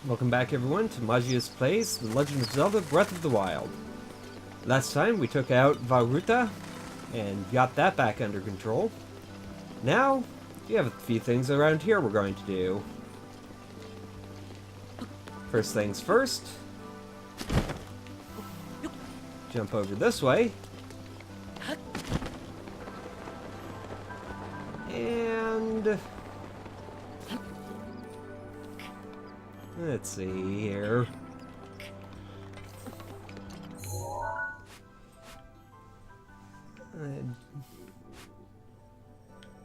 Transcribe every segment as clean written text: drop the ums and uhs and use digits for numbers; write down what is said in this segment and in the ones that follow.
Welcome back everyone to Magius Plays The Legend of Zelda Breath of the Wild. Last time we took out Varuta and got that back under control. Now, we have a few things around here we're going to do. First things first. Jump over this way. And let's see here.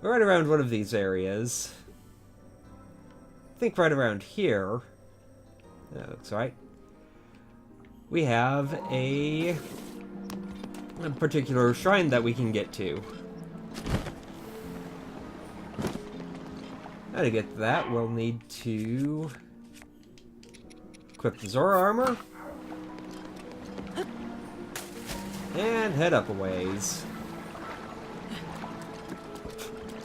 Right around one of these areas. I think right around here. That looks right. We have a particular shrine that we can get to. Now to get to that, we'll need to equip the Zora armor and head up a ways.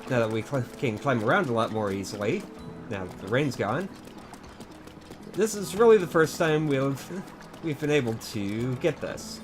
Now that we can climb around a lot more easily, now that the rain's gone, this is really the first time we've been able to get this.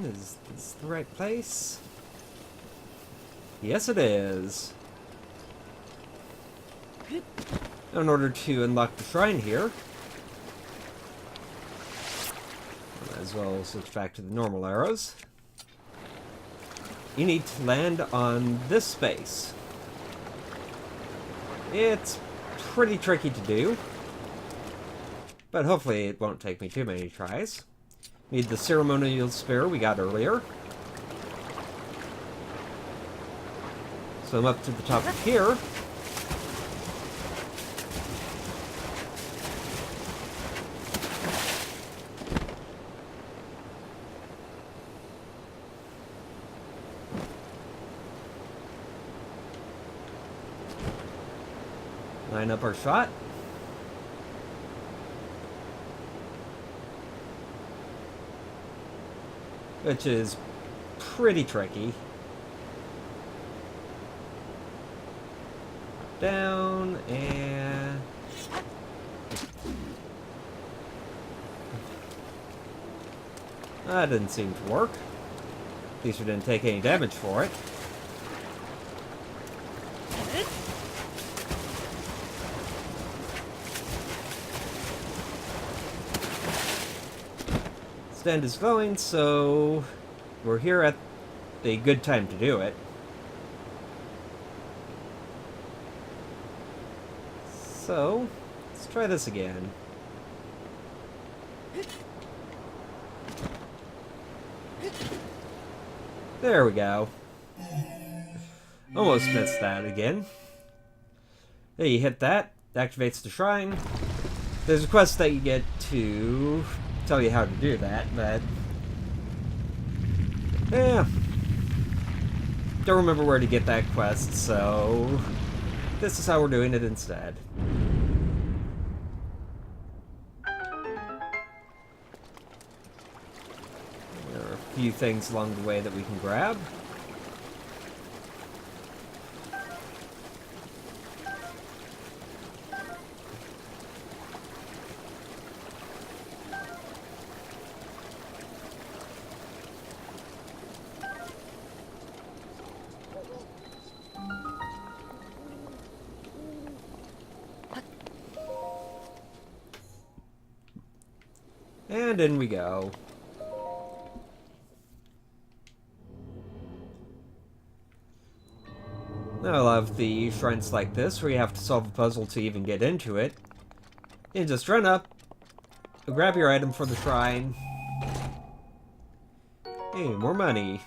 Is this the right place? Yes, it is. In order to unlock the shrine here, might as well switch back to the normal arrows. You need to land on this space. It's pretty tricky to do, but hopefully it won't take me too many tries. Need the ceremonial spear we got earlier. So I'm up to the top of here. Line up our shot. Which is pretty tricky. Down and that didn't seem to work. At least we didn't take any damage for it. Stand is going, so we're here at a good time to do it. So, let's try this again. There we go. Almost missed that again. There, you hit that, activates the shrine. There's a quest that you get to tell you how to do that, but yeah, don't remember where to get that quest, so this is how we're doing it instead. There are a few things along the way that we can grab. And in we go. Now I love the shrines like this, where you have to solve a puzzle to even get into it. You just run up, grab your item for the shrine. Hey, more money.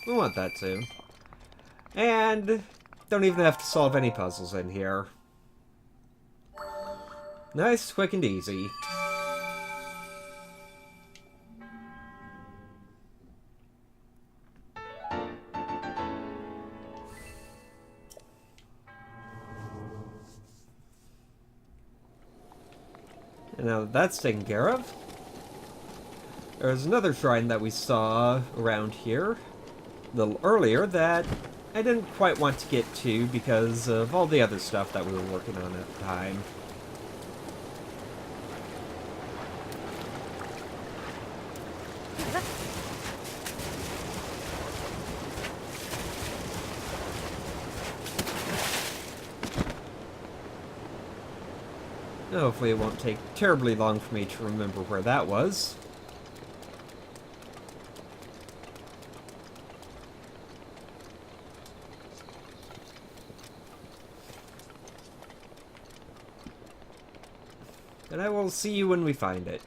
We want that too. And don't even have to solve any puzzles in here. Nice, quick, and easy. And now that that's taken care of, there's another shrine that we saw around here a little earlier that I didn't quite want to get to because of all the other stuff that we were working on at the time. Hopefully it won't take terribly long for me to remember where that was. And I will see you when we find it.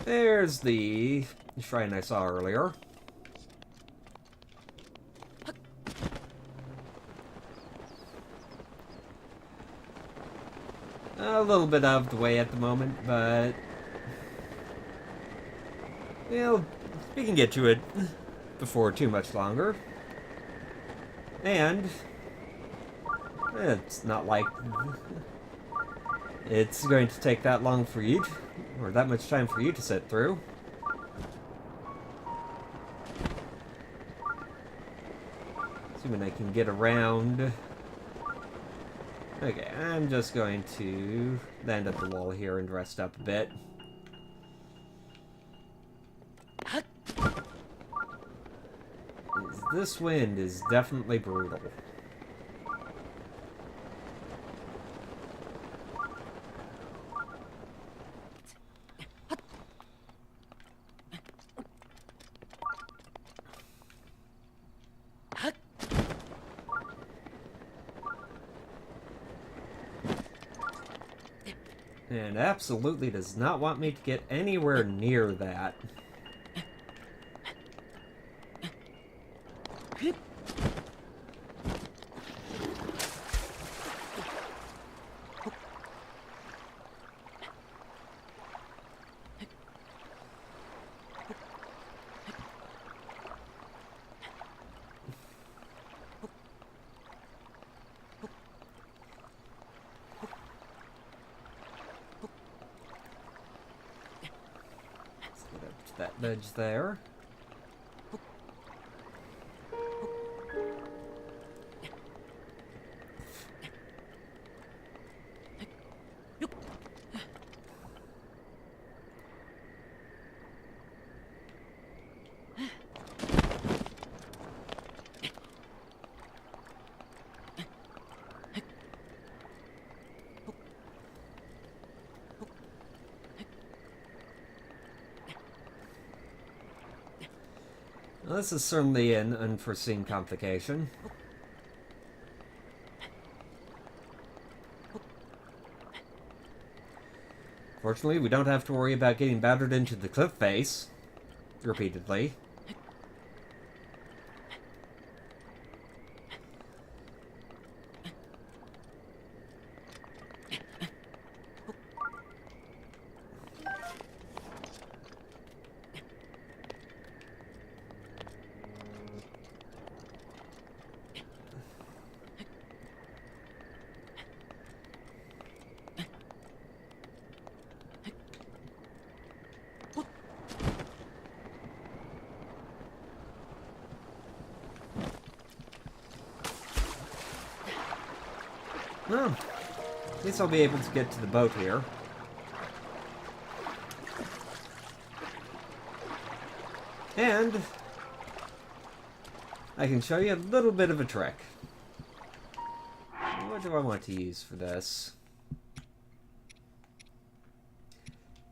There's the shrine I saw earlier. A little bit out of the way at the moment, but well, we can get to it before too much longer. And it's not like it's going to take that long for you, or that much time for you to sit through. Assuming I can get around. Okay, I'm just going to land at the wall here and rest up a bit. This wind is definitely brutal. And absolutely does not want me to get anywhere near that. That ledge there. Well, this is certainly an unforeseen complication. Fortunately, we don't have to worry about getting battered into the cliff face repeatedly. Well, at least I'll be able to get to the boat here. And I can show you a little bit of a trick. What do I want to use for this?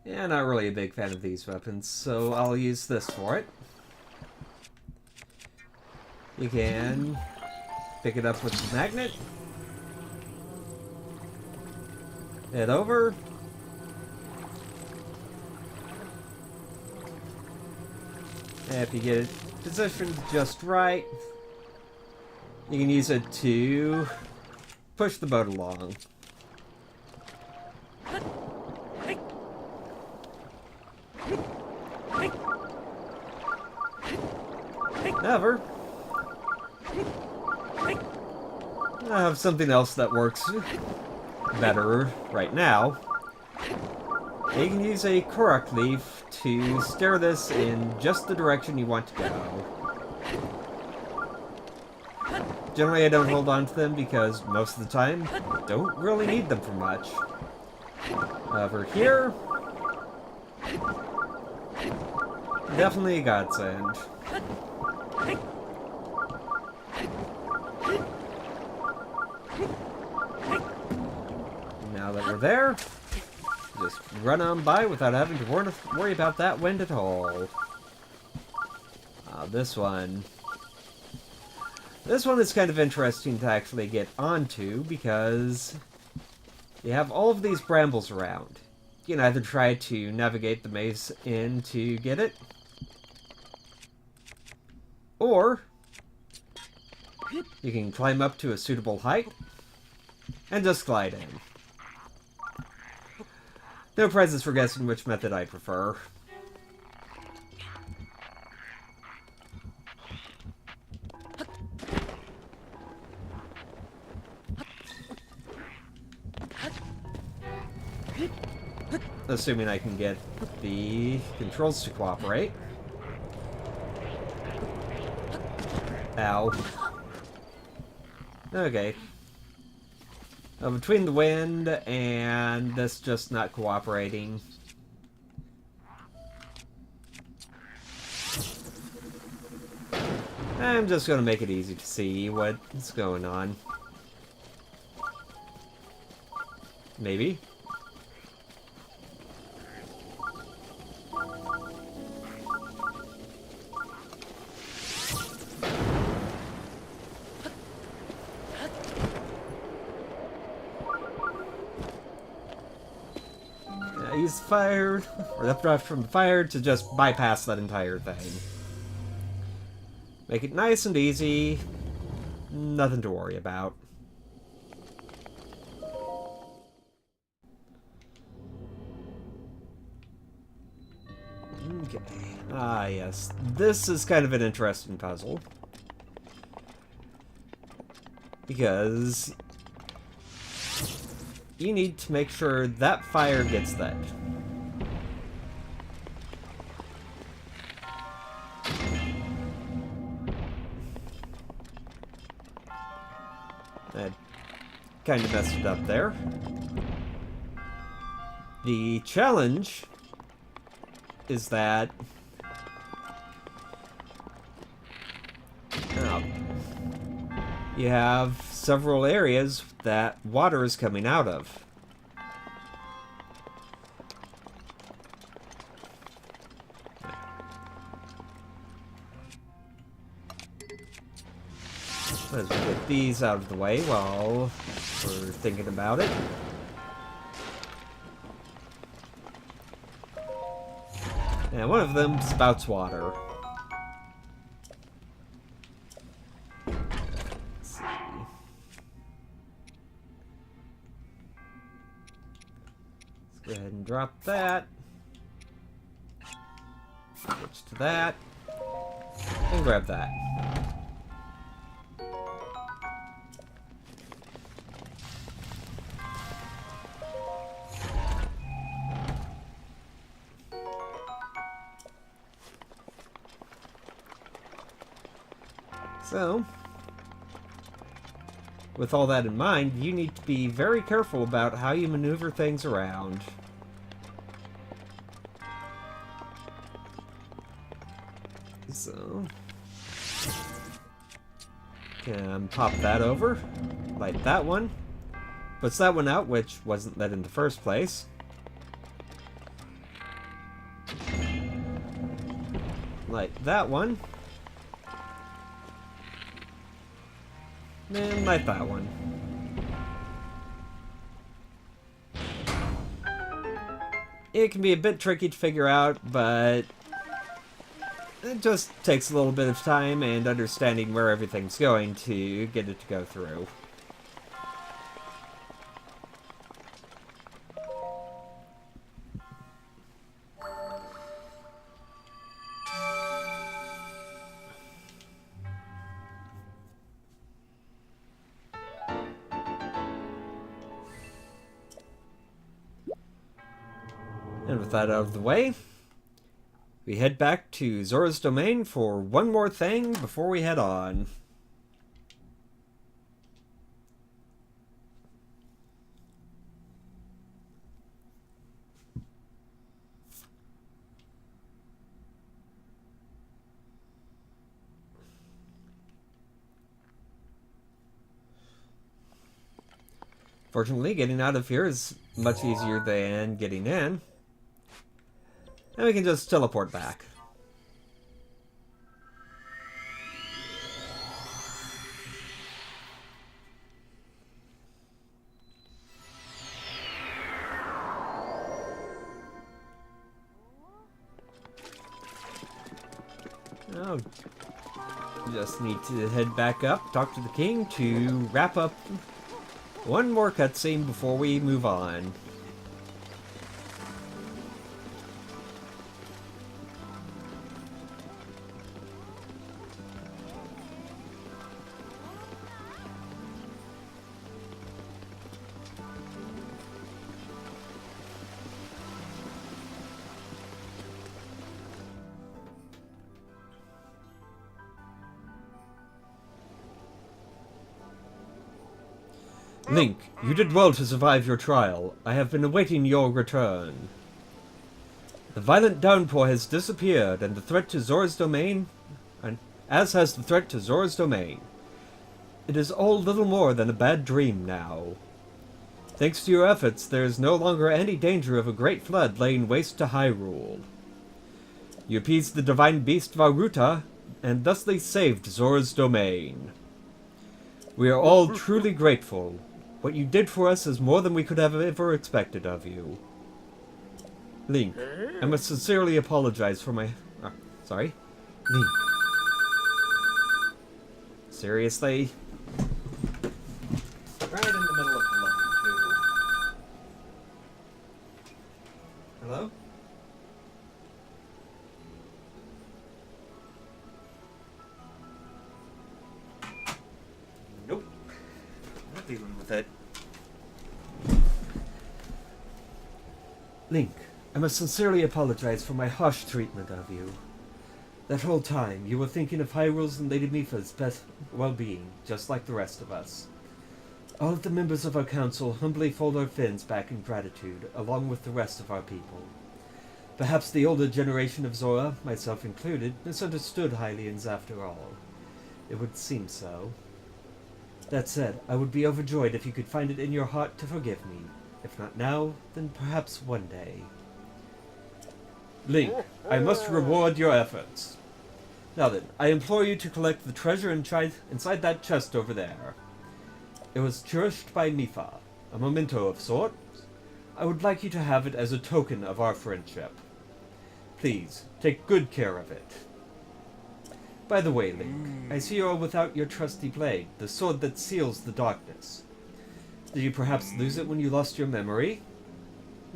Yeah, not really a big fan of these weapons, so I'll use this for it. You can pick it up with the magnet. Head over. And if you get it positioned just right, you can use it to push the boat along. However, I have something else that works better right now. You can use a correct leaf to steer this in just the direction you want to go. Generally, I don't hold on to them because most of the time, I don't really need them for much. Over here, definitely a godsend. Now that we're there, just run on by without having to worry about that wind at all. This one is kind of interesting to actually get onto because you have all of these brambles around. You can either try to navigate the maze in to get it, or you can climb up to a suitable height and just glide in. No prizes for guessing which method I prefer. Assuming I can get the controls to cooperate. Ow. Okay. Between the wind and this just not cooperating. I'm just going to make it easy to see what's going on. Maybe. Use fire, or left drive from the fire to just bypass that entire thing. Make it nice and easy. Nothing to worry about. Okay. Ah, yes. This is kind of an interesting puzzle. Because you need to make sure that fire gets lit. I kind of messed it up there. The challenge is that you have several areas that water is coming out of. As we get these out of the way while we're thinking about it. And one of them spouts water. Go ahead and drop that. Switch to that. And grab that. So, with all that in mind, you need to be very careful about how you maneuver things around. So... can pop that over. Light that one. Puts that one out, which wasn't lit in the first place. Light that one. And light that one. It can be a bit tricky to figure out, but it just takes a little bit of time and understanding where everything's going to get it to go through. And with that out of the way, we head back to Zora's domain for one more thing before we head on. Fortunately, getting out of here is much easier than getting in. And we can just teleport back. Oh, just need to head back up, talk to the king to wrap up one more cutscene before we move on. Link, you did well to survive your trial. I have been awaiting your return. The violent downpour has disappeared, and the threat to Zora's domain, as has the threat to Zora's domain. It is all little more than a bad dream now. Thanks to your efforts, there is no longer any danger of a great flood laying waste to Hyrule. You appeased the divine beast Varuta, and thusly saved Zora's domain. We are all truly grateful. What you did for us is more than we could have ever expected of you. Link, I must sincerely apologize for my... sorry? Link. Seriously? Right in the middle of the line, too. Hello? Nope. Not dealing with it. Link, I must sincerely apologize for my harsh treatment of you. That whole time, you were thinking of Hyrule's and Lady Mipha's best well-being, just like the rest of us. All of the members of our council humbly fold our fins back in gratitude, along with the rest of our people. Perhaps the older generation of Zora, myself included, misunderstood Hylians after all. It would seem so. That said, I would be overjoyed if you could find it in your heart to forgive me. If not now, then perhaps one day. Link, I must reward your efforts. Now then, I implore you to collect the treasure inside that chest over there. It was cherished by Mipha, a memento of sorts. I would like you to have it as a token of our friendship. Please, take good care of it. By the way, Link, I see you are without your trusty blade, the sword that seals the darkness. Did you perhaps lose it when you lost your memory?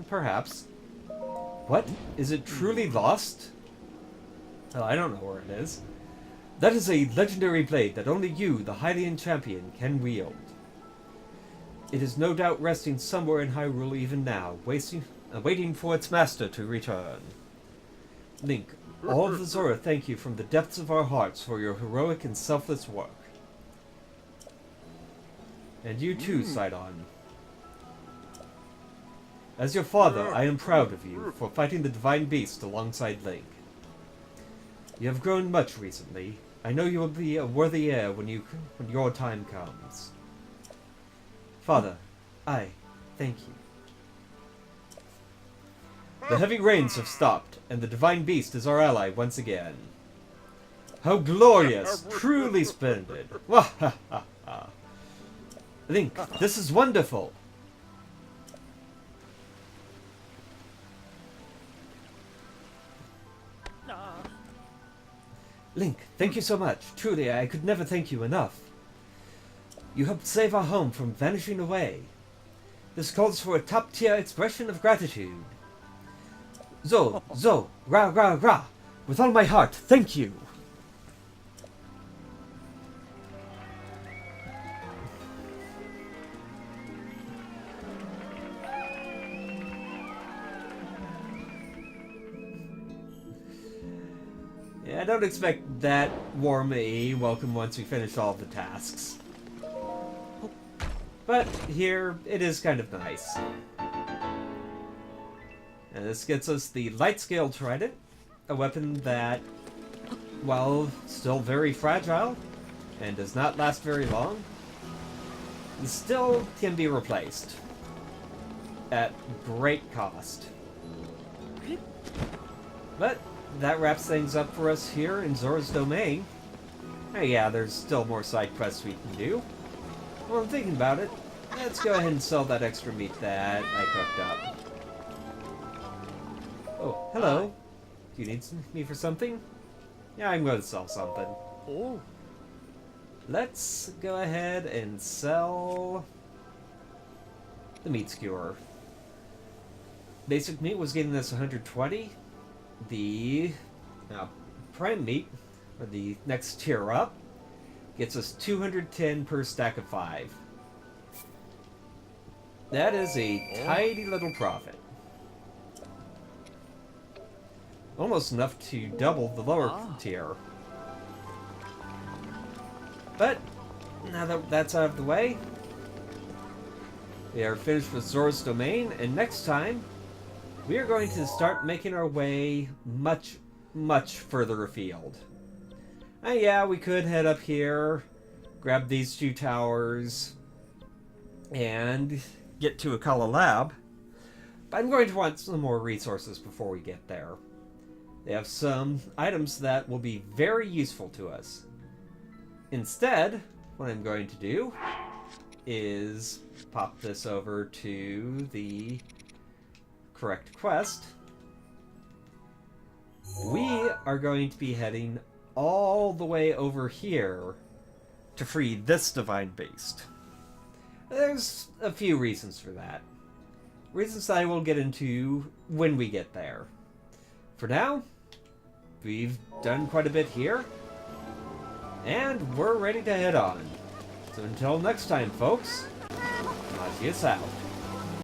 Perhaps. What? Is it truly lost? Well, I don't know where it is. That is a legendary blade that only you, the Hylian champion, can wield. It is no doubt resting somewhere in Hyrule even now, waiting for its master to return. Link, all of the Zora thank you from the depths of our hearts for your heroic and selfless work. And you too, Sidon. As your father, I am proud of you for fighting the Divine Beast alongside Link. You have grown much recently. I know you will be a worthy heir when your time comes. Father, I thank you. The heavy rains have stopped, and the Divine Beast is our ally once again. How glorious! Truly splendid! Wahahaha! Link, this is wonderful! Link, thank you so much. Truly, I could never thank you enough. You helped save our home from vanishing away. This calls for a top-tier expression of gratitude. Zo, ra, ra, ra. With all my heart, thank you. Yeah, I don't expect that warm a welcome once we finish all the tasks. But here, it is kind of nice. And this gets us the Light Scale Trident, a weapon that, while still very fragile and does not last very long, still can be replaced at great cost. But that wraps things up for us here in Zora's domain. Oh yeah, there's still more side quests we can do. Well, I'm thinking about it. Let's go ahead and sell that extra meat that I cooked up. Oh, hello. Do you need me for something? Yeah, I'm going to sell something. Oh. Let's go ahead and sell the meat skewer. Basic meat was getting us 120. The prime meat, or the next tier up, gets us 210 per stack of 5. That is a tidy little profit. Almost enough to double the lower tier. But, now that that's out of the way, we are finished with Zora's domain, and next time, we are going to start making our way much, much further afield. Yeah, we could head up here, grab these 2 towers, and get to Akala Lab. But I'm going to want some more resources before we get there. They have some items that will be very useful to us. Instead, what I'm going to do is pop this over to the correct quest. We are going to be heading all the way over here to free this Divine Beast. There's a few reasons for that. Reasons that I will get into when we get there. For now, we've done quite a bit here, and we're ready to head on. So until next time, folks, Magius out.